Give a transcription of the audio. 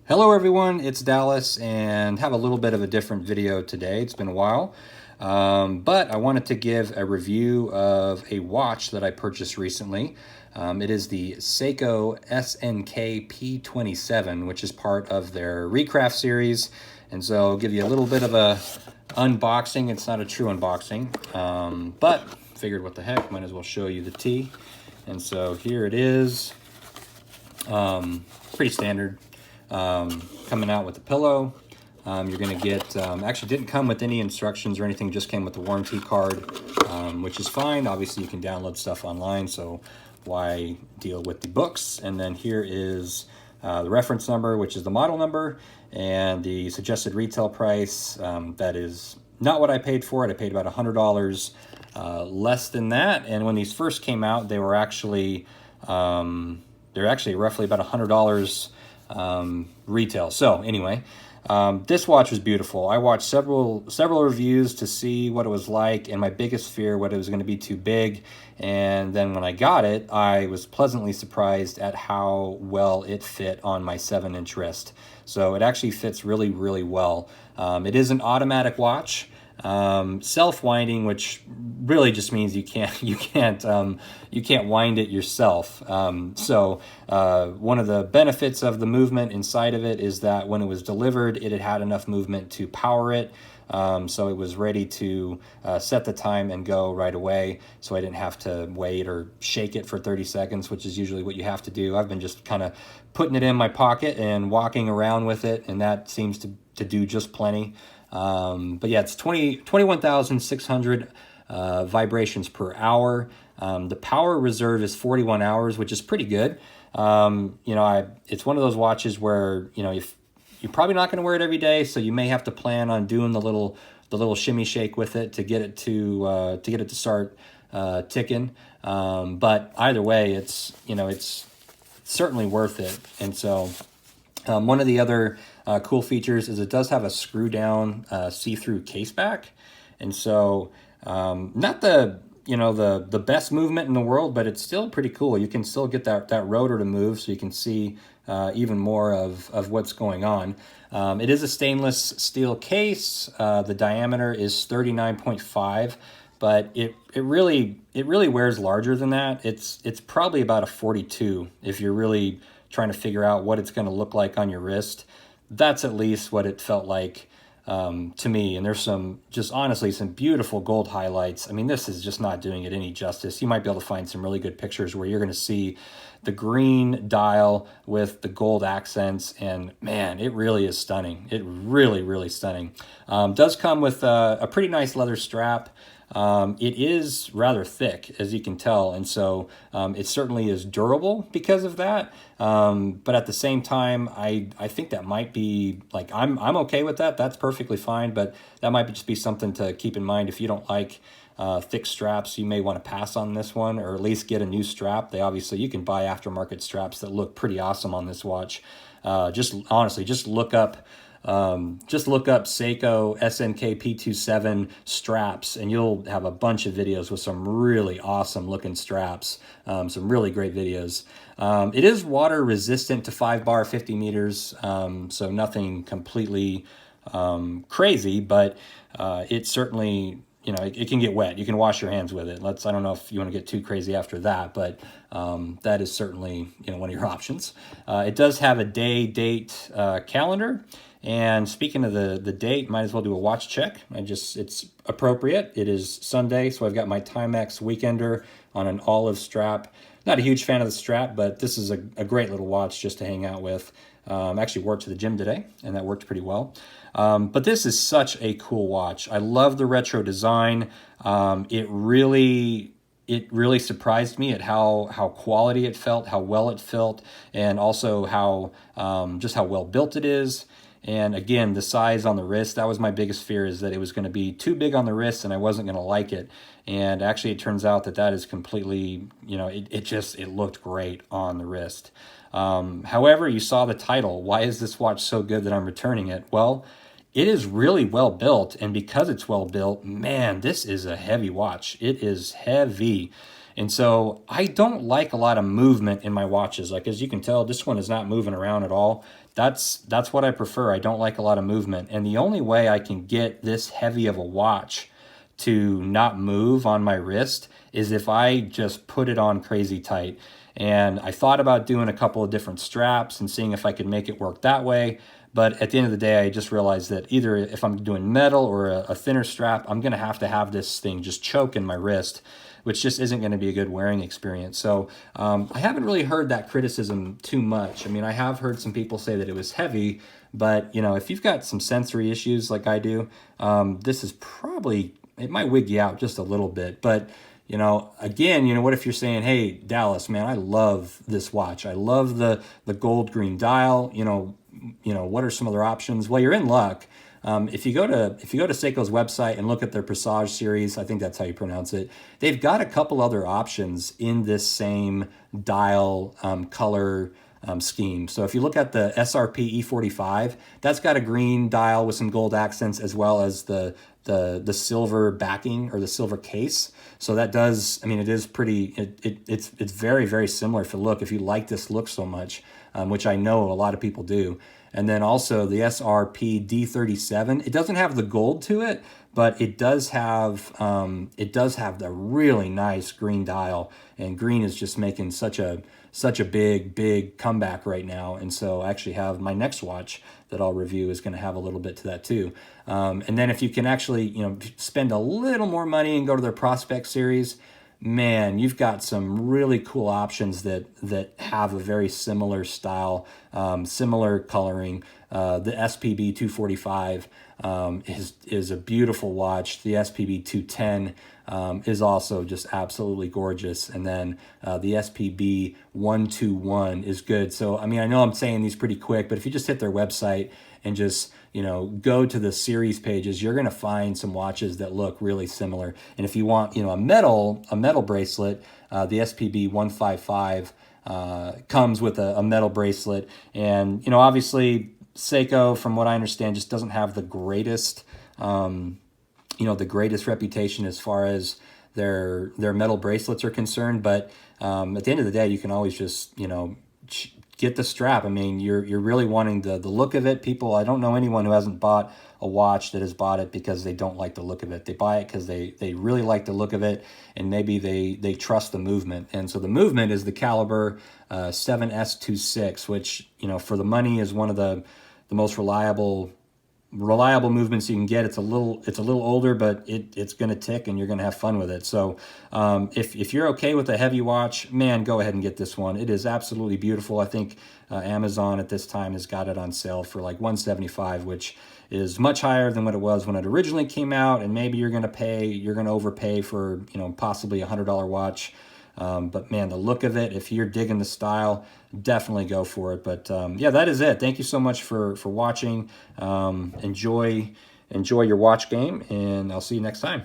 Hello everyone, it's Dallas and have a little bit of a different video today. It's been a while, but I wanted to give a review of a watch that I purchased recently. It is the Seiko SNKP27, which is part of their Recraft series. And so I'll give you a little bit of a unboxing. It's not a true unboxing, but figured what the heck, might as well show you the T. And so here it is, pretty standard. Coming out with a pillow. You're going to get, actually didn't come with any instructions or anything, just came with the warranty card, which is fine. Obviously you can download stuff online, so why deal with the books? And then here is the reference number, which is the model number, and the suggested retail price. That is not what I paid for it. I paid about $100 less than that. And when these first came out, they were actually, they're actually roughly about $100 retail. So anyway, this watch was beautiful. I watched several reviews to see what it was like, and my biggest fear what it was going to be too big. And then when I got it, I was pleasantly surprised at how well it fit on my 7-inch wrist. So it actually fits really, really well. It is an automatic watch. Self-winding, which really just means you can't wind it yourself. So one of the benefits of the movement inside of it is that when it was delivered, it had enough movement to power it. So it was ready to set the time and go right away, so I didn't have to wait or shake it for 30 seconds, which is usually what you have to do. I've been just kind of putting it in my pocket and walking around with it, and that seems to do just plenty. But yeah, it's 21,600 vibrations per hour. The power reserve is 41 hours, which is pretty good. It's one of those watches where, if you're probably not going to wear it every day, so you may have to plan on doing the little shimmy shake with it to get it to start ticking. But either way, it's certainly worth it. And so one of the other cool features is it does have a screw down see-through case back. And so not the best movement in the world, but it's still pretty cool. You can still get that rotor to move, so you can see even more of what's going on. It is a stainless steel case. The diameter is 39.5, but it really wears larger than that. It's probably about a 42 if you're really trying to figure out what it's going to look like on your wrist. That's at least what it felt like to me. And there's honestly some beautiful gold highlights. I mean, this is just not doing it any justice. You might be able to find some really good pictures where you're going to see the green dial with the gold accents, and man, it really is stunning. It really, really stunning. Does come with a pretty nice leather strap. It is rather thick, as you can tell, and so it certainly is durable because of that. But at the same time, I think that might be, like, I'm okay with that. That's perfectly fine, but that might just be something to keep in mind. If you don't like thick straps, you may want to pass on this one, or at least get a new strap. You can buy aftermarket straps that look pretty awesome on this watch. Just look up Seiko SNKP27 straps, and you'll have a bunch of videos with some really awesome looking straps, some really great videos. It is water resistant to 5 bar 50 meters, so nothing completely crazy, but it certainly, it can get wet. You can wash your hands with it. I don't know if you want to get too crazy after that, but that is certainly, one of your options. It does have a day-date calendar. And speaking of the date, might as well do a watch check. It's appropriate. It is Sunday, so I've got my Timex Weekender on an olive strap. Not a huge fan of the strap, but this is a great little watch just to hang out with. Actually worked to the gym today, and that worked pretty well. But this is such a cool watch. I love the retro design. It really surprised me at how quality it felt, how well it felt, and also how well built it is. And again, the size on the wrist, that was my biggest fear, is that it was going to be too big on the wrist and I wasn't going to like it. And actually it turns out that is completely, it looked great on the wrist. However, you saw the title. Why is this watch so good that I'm returning it? Well, it is really well built, and because it's well built, man, this is a heavy watch. It is heavy. And so I don't like a lot of movement in my watches. Like, as you can tell, this one is not moving around at all. that's what I prefer. I don't like a lot of movement. And the only way I can get this heavy of a watch to not move on my wrist is if I just put it on crazy tight. And I thought about doing a couple of different straps and seeing if I could make it work that way. But at the end of the day, I just realized that either if I'm doing metal or a thinner strap, I'm going to have this thing just choke in my wrist, which just isn't going to be a good wearing experience. So I haven't really heard that criticism too much. I mean, I have heard some people say that it was heavy, but you know, if you've got some sensory issues like I do, this is probably, it might wig you out just a little bit. But you know, again, you know, what if you're saying, hey, Dallas, man, I love this watch. I love the gold green dial. You know, what are some other options? Well, you're in luck. If you go to Seiko's website and look at their Presage series, I think that's how you pronounce it. They've got a couple other options in this same dial color scheme. So if you look at the SRP E45, that's got a green dial with some gold accents as well as the silver backing or the silver case. So that does, I mean, it is pretty, it's very, very similar if you like this look so much, which I know a lot of people do. And then also the SRP D37, it doesn't have the gold to it, but it does have the really nice green dial, and green is just making such a big comeback right now. And so I actually have my next watch that I'll review is going to have a little bit to that too. And then if you can actually, you know, spend a little more money and go to their Prospect series, man, you've got some really cool options that have a very similar style, similar coloring. The SPB 245 is a beautiful watch. The SPB 210 is also just absolutely gorgeous. And then the SPB 121 is good. So, I mean, I know I'm saying these pretty quick, but if you just hit their website and just, you know, go to the series pages, you're going to find some watches that look really similar. And if you want, you know, a metal bracelet, the SPB 155 comes with a metal bracelet. And, you know, obviously Seiko, from what I understand, just doesn't have the greatest, the greatest reputation as far as their metal bracelets are concerned. But at the end of the day, you can always just, you know, get the strap. I mean, you're really wanting the look of it. People, I don't know anyone who hasn't bought a watch that has bought it because they don't like the look of it. They buy it because they really like the look of it, and maybe they trust the movement. And so the movement is the Caliber 7S26, which, you know, for the money is one of the most reliable movements you can get. It's a little older, but it's going to tick and you're going to have fun with it. So if you're okay with a heavy watch, man, go ahead and get this one. It is absolutely beautiful. I think Amazon at this time has got it on sale for like $175, which is much higher than what it was when it originally came out. And maybe you're going to overpay for, you know, possibly $100 watch. But man, the look of it, if you're digging the style, definitely go for it. But yeah, that is it. Thank you so much for watching. Enjoy your watch game, and I'll see you next time.